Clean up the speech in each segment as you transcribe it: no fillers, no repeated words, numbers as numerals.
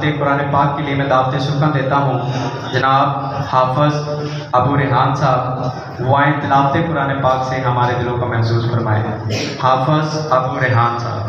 तिलावत कुरान पाक के लिए मैं दावत शुक्र देता हूँ जनाब हाफिज अबू रेहान साहब, वो आए तिलावत कुरान पाक से हमारे दिलों को महसूस फरमाए। हाफिज अबू रेहान साहब।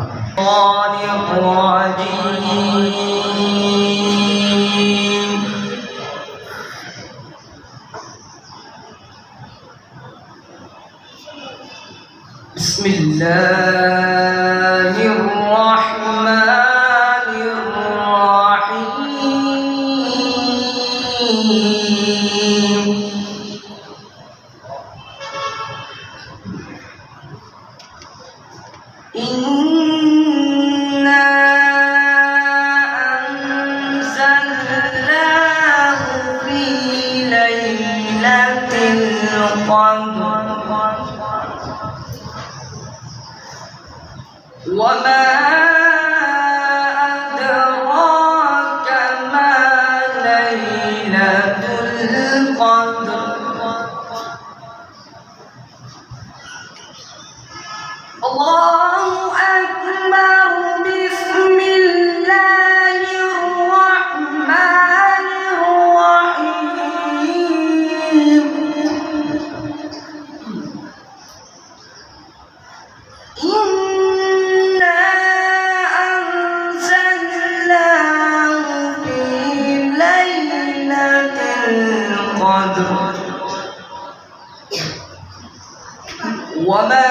إنا أنزلناه في ليلة القدر وما أدراك ما ليلة القدر الله أكبر بسم الله الرحمن الرحيم إنا أنزلناه في ليلة القدر وما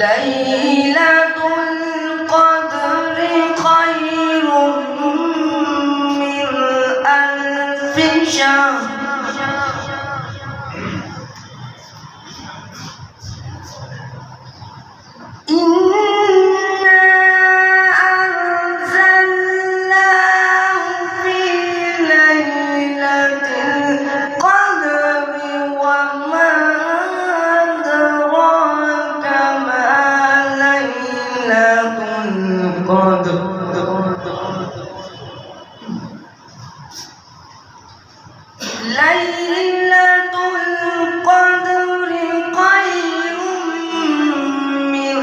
ليلة القدر خير من ألف شهر إنا أنزلناه في ليلة القدر وما أدراك ما ليلة القدر ليلة القدر خير من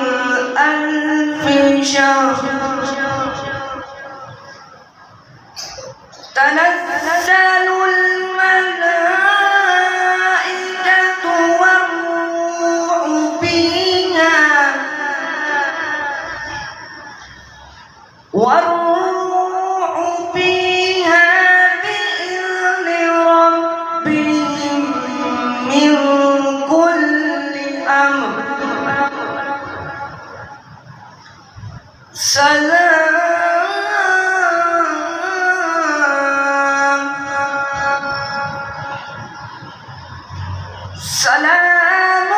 ألف شهر تنزل الملائكة والروح فيها بإذن ربهم من كل أمر سلام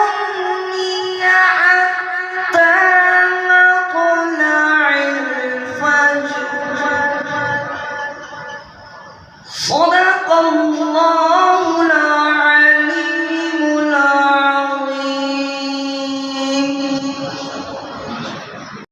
هي حتى مطلع الفجر صدق الله